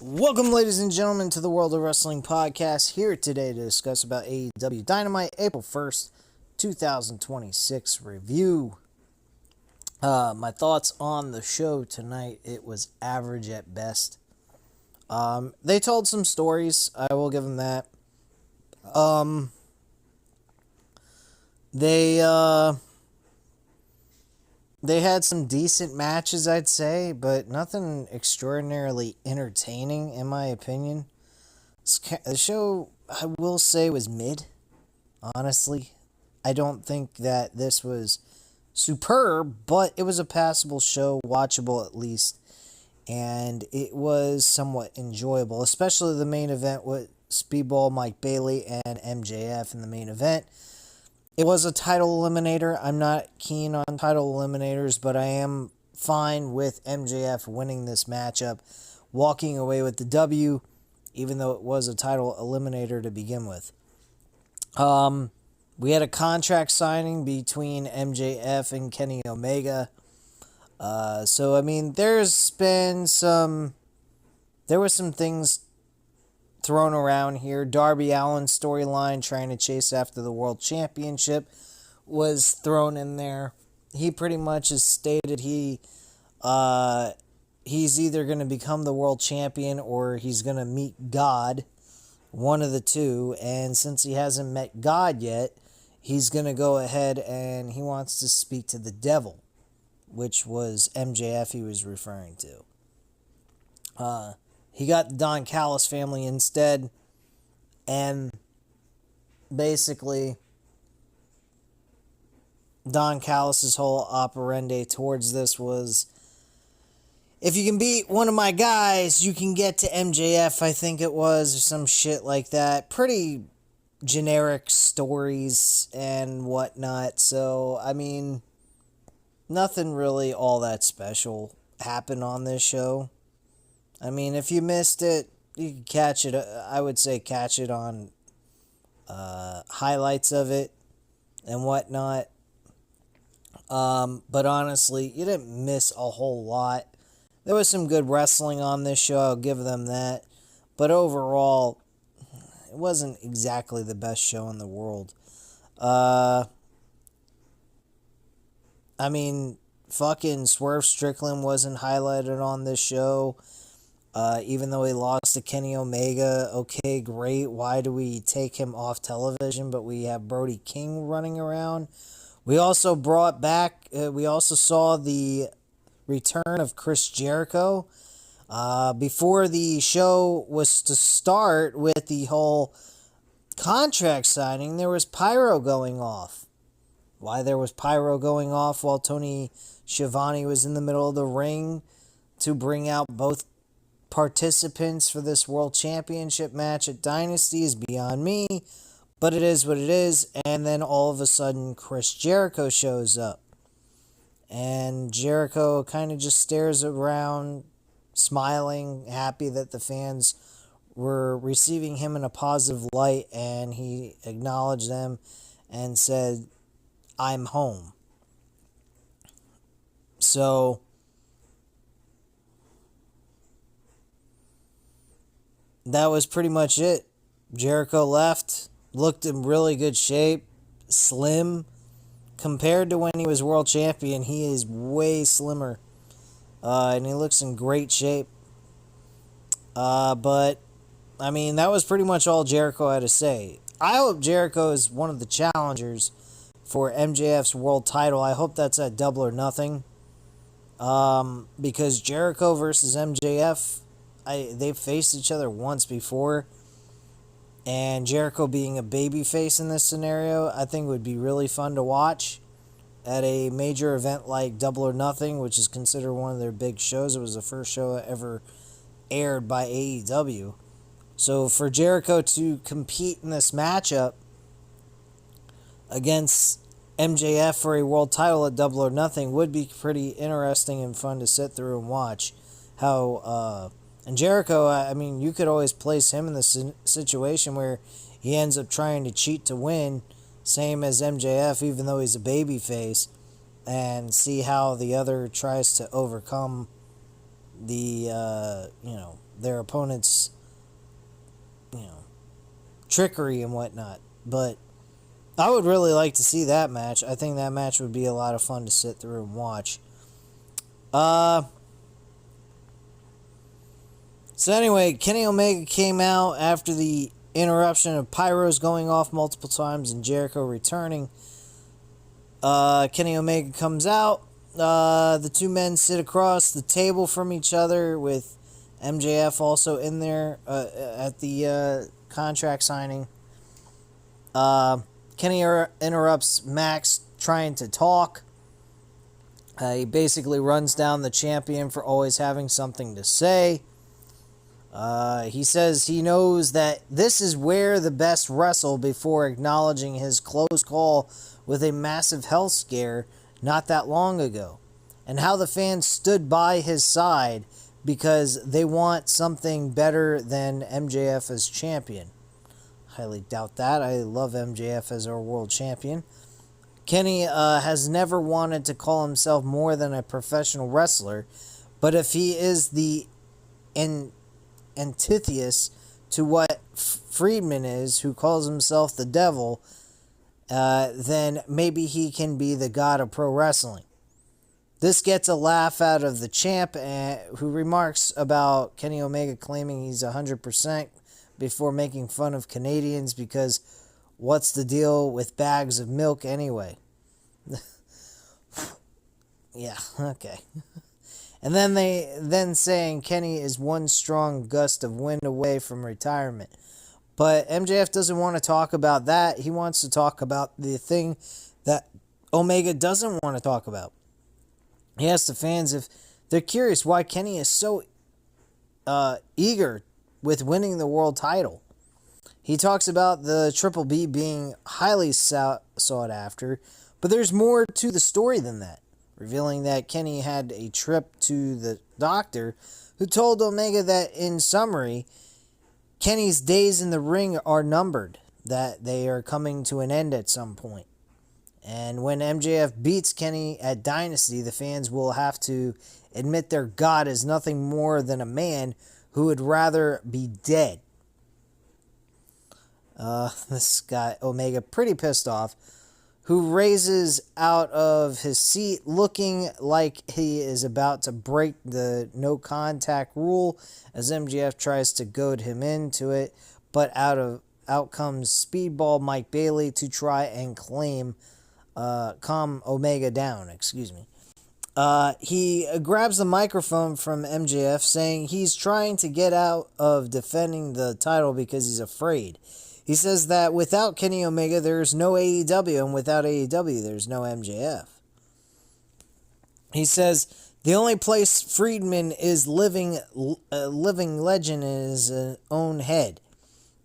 Welcome, ladies and gentlemen, to the World of Wrestling podcast. Here today to discuss about AEW Dynamite, April 1st, 2026 review. My thoughts on the show tonight, it was average at best. They told some stories, I will give them that. They had some decent matches, I'd say, but nothing extraordinarily entertaining, in my opinion. The show, I will say, was mid, honestly. I don't think that this was superb, but it was a passable show, watchable at least, and it was somewhat enjoyable, especially the main event with Speedball, Mike Bailey, and MJF in the main event. It was a title eliminator. I'm not keen on title eliminators, but I am fine with MJF winning this matchup, walking away with the W, even though it was a title eliminator to begin with. We had a contract signing between MJF and Kenny Omega. So, I mean, there were some things thrown around here. Darby Allin's storyline trying to chase after the world championship was thrown in there. He pretty much has stated he's either going to become the world champion or he's going to meet God, one of the two. And since he hasn't met God yet, he's going to go ahead and he wants to speak to the devil, which was MJF he was referring to. He got the Don Callis family instead, and basically Don Callis' whole operandi towards this was, if you can beat one of my guys, you can get to MJF, I think it was, or some shit like that. Pretty generic stories and whatnot, so, I mean, nothing really all that special happened on this show. I mean, if you missed it, you can catch it. I would say catch it on highlights of it and whatnot. But honestly, you didn't miss a whole lot. There was some good wrestling on this show, I'll give them that. But overall, it wasn't exactly the best show in the world. I mean, fucking Swerve Strickland wasn't highlighted on this show. Even though he lost to Kenny Omega, okay, great. Why do we take him off television, but we have Brody King running around? We also we also saw the return of Chris Jericho. Before the show was to start with the whole contract signing, there was pyro going off. Why there was pyro going off while Tony Schiavone was in the middle of the ring to bring out both participants for this world championship match at Dynasty is beyond me, but it is what it is. And then all of a sudden Chris Jericho shows up, and Jericho kind of just stares around, smiling, happy that the fans were receiving him in a positive light, and he acknowledged them and said, "I'm home." So that was pretty much it. Jericho left, looked in really good shape, slim. Compared to when he was world champion, he is way slimmer. And he looks in great shape. But, I mean, that was pretty much all Jericho had to say. I hope Jericho is one of the challengers for MJF's world title. I hope that's at Double or Nothing. Because Jericho versus MJF, they've faced each other once before, and Jericho being a babyface in this scenario, I think would be really fun to watch at a major event like Double or Nothing, which is considered one of their big shows. It was the first show ever aired by AEW. So for Jericho to compete in this matchup against MJF for a world title at Double or Nothing would be pretty interesting and fun to sit through and watch. And Jericho, I mean, you could always place him in the situation where he ends up trying to cheat to win, same as MJF, even though he's a babyface, and see how the other tries to overcome the their opponent's, trickery and whatnot. But I would really like to see that match. I think that match would be a lot of fun to sit through and watch. So anyway, Kenny Omega came out after the interruption of pyros going off multiple times and Jericho returning. Kenny Omega comes out. The two men sit across the table from each other with MJF also in there at the contract signing. Kenny interrupts Max trying to talk. He basically runs down the champion for always having something to say. He says he knows that this is where the best wrestle before acknowledging his close call with a massive health scare not that long ago, and how the fans stood by his side because they want something better than MJF as champion. Highly doubt that. I love MJF as our world champion. Kenny has never wanted to call himself more than a professional wrestler, but if he is the antithesis to what Friedman is, who calls himself the devil, then maybe he can be the god of pro wrestling. This gets a laugh out of the champ, who remarks about Kenny Omega claiming he's 100% before making fun of Canadians because what's the deal with bags of milk anyway? Yeah, okay. And then saying Kenny is one strong gust of wind away from retirement. But MJF doesn't want to talk about that. He wants to talk about the thing that Omega doesn't want to talk about. He asks the fans if they're curious why Kenny is so eager with winning the world title. He talks about the Triple B being highly sought after, but there's more to the story than that, revealing that Kenny had a trip to the doctor who told Omega that, in summary, Kenny's days in the ring are numbered, that they are coming to an end at some point. And when MJF beats Kenny at Dynasty, the fans will have to admit their God is nothing more than a man who would rather be dead. This guy, Omega, pretty pissed off, who raises out of his seat looking like he is about to break the no contact rule as MJF tries to goad him into it, but out comes Speedball Mike Bailey to try and calm Omega down, He grabs the microphone from MJF, saying he's trying to get out of defending the title because he's afraid. He says that without Kenny Omega, there's no AEW, and without AEW, there's no MJF. He says the only place Friedman is living legend in his own head.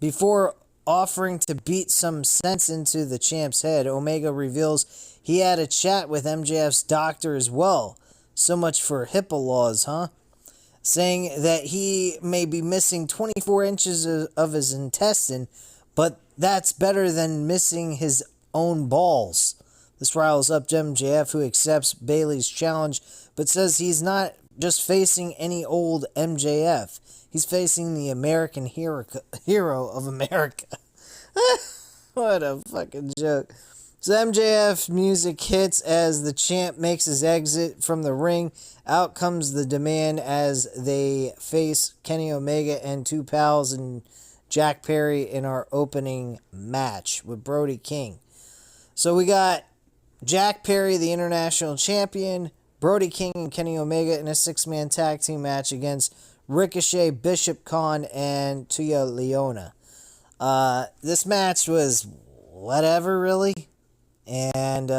Before offering to beat some sense into the champ's head, Omega reveals he had a chat with MJF's doctor as well. So much for HIPAA laws, huh? Saying that he may be missing 24 inches of his intestine, but that's better than missing his own balls. This riles up MJF, who accepts Bailey's challenge, but says he's not just facing any old MJF. He's facing the American hero of America. What a fucking joke. So MJF music hits as the champ makes his exit from the ring. Out comes the demand as they face Kenny Omega and two pals and Jack Perry in our opening match with Brody King. So we got Jack Perry, the international champion, Brody King and Kenny Omega in a 6-man tag team match against Ricochet, Bishop Khan, and Tuya Leona. This match was whatever, really. And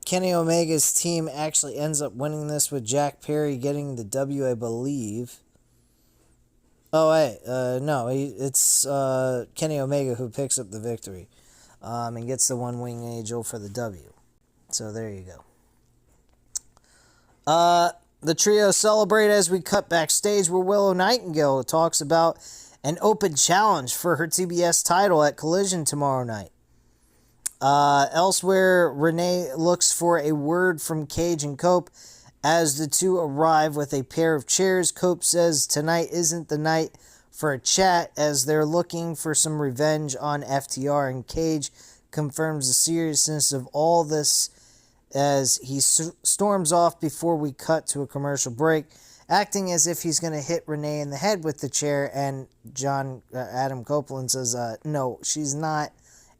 Kenny Omega's team actually ends up winning this with Jack Perry getting the W, I believe. Oh, wait. No, it's Kenny Omega who picks up the victory and gets the one-wing angel for the W. So there you go. The trio celebrate as we cut backstage where Willow Nightingale talks about an open challenge for her TBS title at Collision tomorrow night. Elsewhere, Renee looks for a word from Cage and Cope As the two arrive with a pair of chairs, Cope says tonight isn't the night for a chat as they're looking for some revenge on FTR, and Cage confirms the seriousness of all this as he storms off before we cut to a commercial break, acting as if he's going to hit Renee in the head with the chair, and Adam Copeland says, no, she's not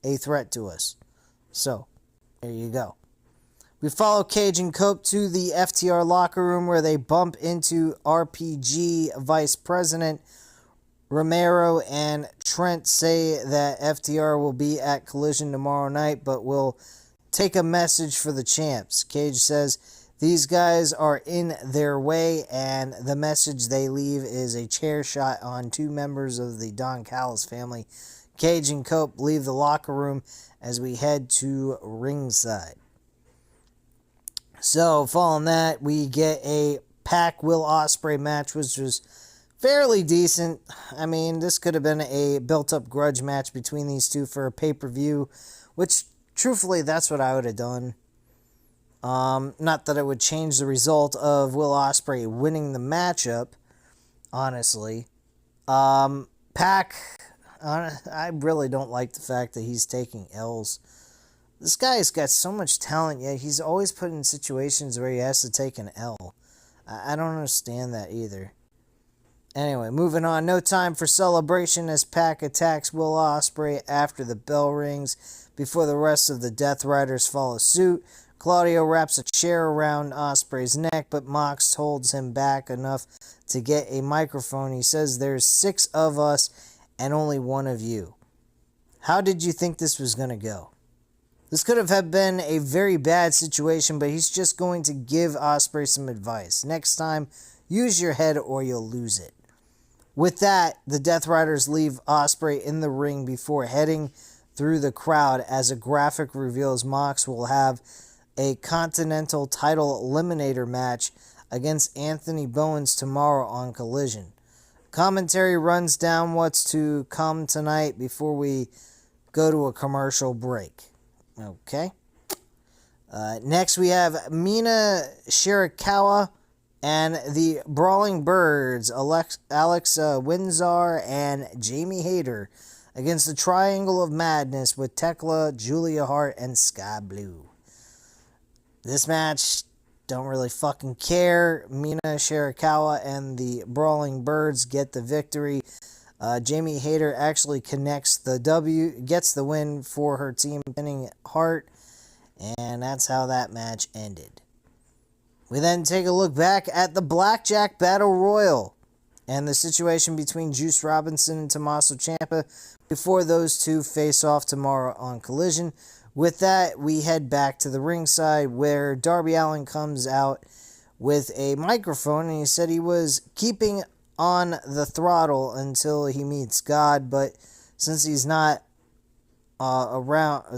a threat to us. So, there you go. We follow Cage and Cope to the FTR locker room where they bump into RPG Vice President Romero, and Trent say that FTR will be at Collision tomorrow night, but will take a message for the champs. Cage says these guys are in their way, and the message they leave is a chair shot on two members of the Don Callis family. Cage and Cope leave the locker room as we head to ringside. So, following that, we get a Pac Will Ospreay match, which was fairly decent. I mean, this could have been a built-up grudge match between these two for a pay-per-view, which, truthfully, that's what I would have done. Not that it would change the result of Will Ospreay winning the matchup, honestly. Pac, I really don't like the fact that he's taking L's. This guy's got so much talent, yet he's always put in situations where he has to take an L. I don't understand that either. Anyway, moving on. No time for celebration as Pac attacks Will Ospreay after the bell rings. Before the rest of the Death Riders follow suit, Claudio wraps a chair around Ospreay's neck, but Mox holds him back enough to get a microphone. He says there's 6 of us and only 1 of you. How did you think this was going to go? This could have been a very bad situation, but he's just going to give Ospreay some advice. Next time, use your head or you'll lose it. With that, the Death Riders leave Ospreay in the ring before heading through the crowd as a graphic reveals Mox will have a Continental title eliminator match against Anthony Bowens tomorrow on Collision. Commentary runs down what's to come tonight before we go to a commercial break. Okay. Next we have Mina Shirakawa and the Brawling Birds, Alexa Windsor and Jamie Hayter, against the Triangle of Madness with Tekla, Julia Hart, and Sky Blue. This match, don't really fucking care. Mina Shirakawa and the Brawling Birds get the victory. Jamie Hayter actually gets the win for her team, pinning Hart, and that's how that match ended. We then take a look back at the Blackjack Battle Royal and the situation between Juice Robinson and Tommaso Ciampa before those two face off tomorrow on Collision. With that, we head back to the ringside where Darby Allin comes out with a microphone, and he said he was keeping on the throttle until he meets God, but since he's not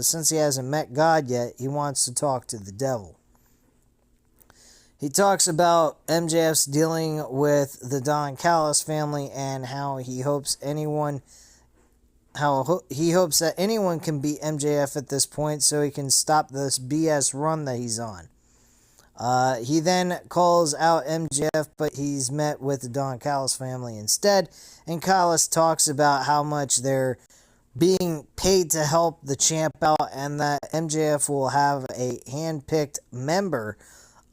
since he hasn't met God yet, he wants to talk to the devil. He talks about MJF's dealing with the Don Callis family and how he hopes that anyone can beat MJF at this point so he can stop this BS run that he's on. He then calls out MJF, but he's met with the Don Callis family instead, and Callis talks about how much they're being paid to help the champ out, and that MJF will have a hand-picked member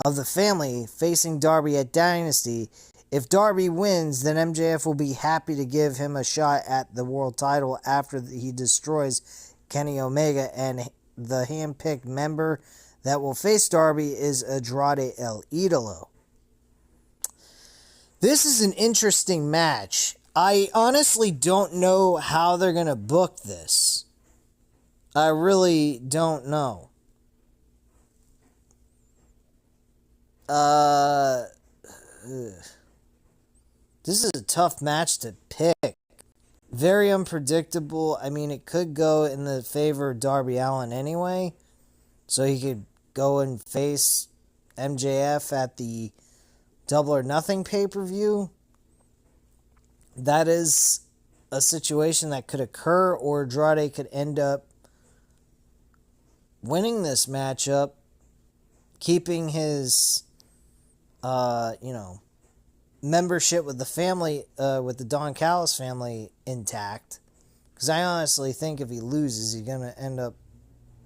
of the family facing Darby at Dynasty. If Darby wins, then MJF will be happy to give him a shot at the world title after he destroys Kenny Omega, and the hand-picked member that will face Darby is Andrade El Idolo. This is an interesting match. I honestly don't know how they're going to book this. I really don't know. This is a tough match to pick. Very unpredictable. I mean, it could go in the favor of Darby Allin anyway. So he could go and face MJF at the Double or Nothing pay-per-view. That is a situation that could occur, or Andrade could end up winning this matchup, keeping his membership with the family, with the Don Callis family intact. Because I honestly think if he loses, he's going to end up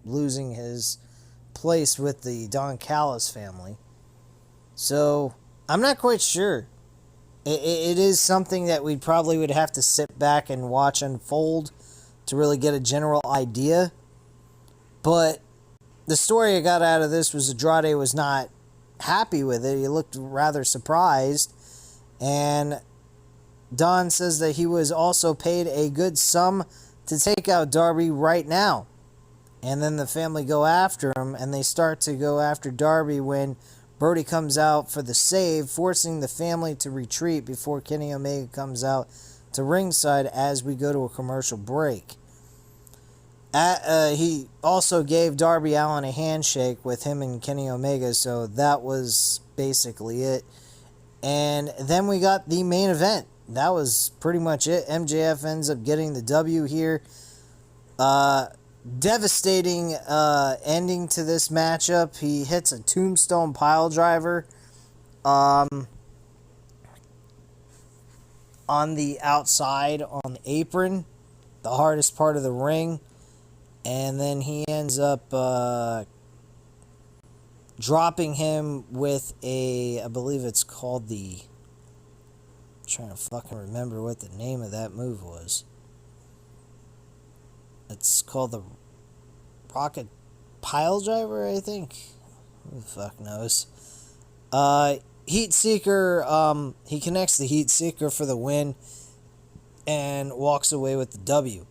losing his place with the Don Callis family. So, I'm not quite sure. It is something that we probably would have to sit back and watch unfold to really get a general idea. But the story I got out of this was Andrade was not happy with it. He looked rather surprised. And Don says that he was also paid a good sum to take out Darby right now. And then the family go after him, and they start to go after Darby when Brody comes out for the save, forcing the family to retreat before Kenny Omega comes out to ringside as we go to a commercial break. He also gave Darby Allin a handshake with him and Kenny Omega, so that was basically it. And then we got the main event. That was pretty much it. MJF ends up getting the W here. Devastating ending to this matchup. He hits a tombstone pile driver on the outside on the apron, the hardest part of the ring. And then he ends up dropping him with I believe it's called I'm trying to fucking remember what the name of that move was. It's called the Rocket Pile Driver, I think. Who the fuck knows? Heat Seeker, he connects the Heat Seeker for the win and walks away with the W.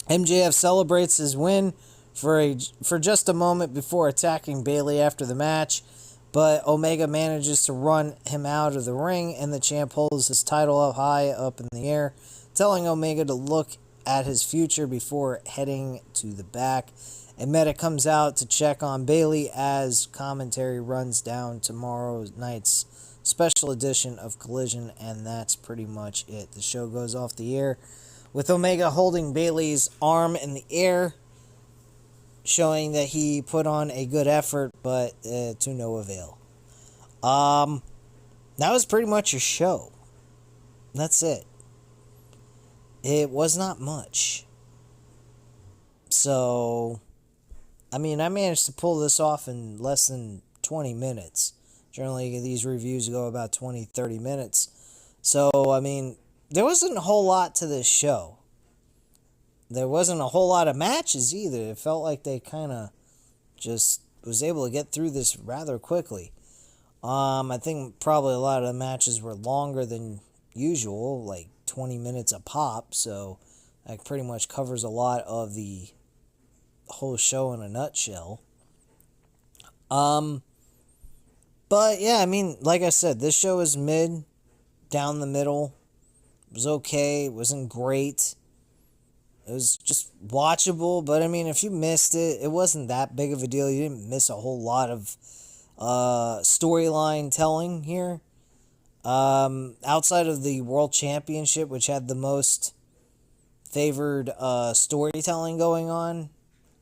MJF celebrates his win for just a moment before attacking Bayley after the match, but Omega manages to run him out of the ring, and the champ holds his title up high up in the air, telling Omega to look at his future before heading to the back. And Meta comes out to check on Bayley as commentary runs down tomorrow night's special edition of Collision, and that's pretty much it. The show goes off the air with Omega holding Bayley's arm in the air, showing that he put on a good effort, but to no avail. That was pretty much your show. That's it. It was not much. So, I managed to pull this off in less than 20 minutes. Generally, these reviews go about 20, 30 minutes. So, there wasn't a whole lot to this show. There wasn't a whole lot of matches either. It felt like they kind of just was able to get through this rather quickly. I think probably a lot of the matches were longer than usual, like 20 minutes a pop, so that pretty much covers a lot of the whole show in a nutshell. But yeah, like I said, this show is mid, down the middle. It was okay. It wasn't great. It was just watchable, but if you missed it, it wasn't that big of a deal. You didn't miss a whole lot of storyline telling here. Outside of the World Championship, which had the most favored storytelling going on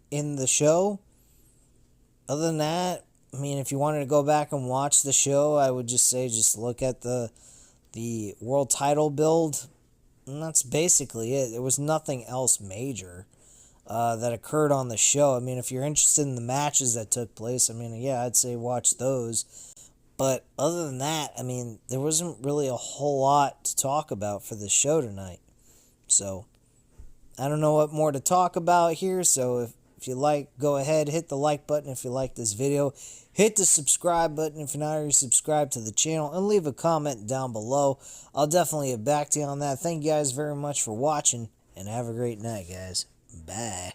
in the show. Other than that, if you wanted to go back and watch the show, I would just say just look at the world title build. And that's basically it. There was nothing else major that occurred on the show. If you're interested in the matches that took place, yeah, I'd say watch those. But other than that, there wasn't really a whole lot to talk about for the show tonight. So, I don't know what more to talk about here. So, if you like, go ahead, hit the like button if you like this video. Hit the subscribe button if you're not already subscribed to the channel. And leave a comment down below. I'll definitely get back to you on that. Thank you guys very much for watching. And have a great night, guys. Bye.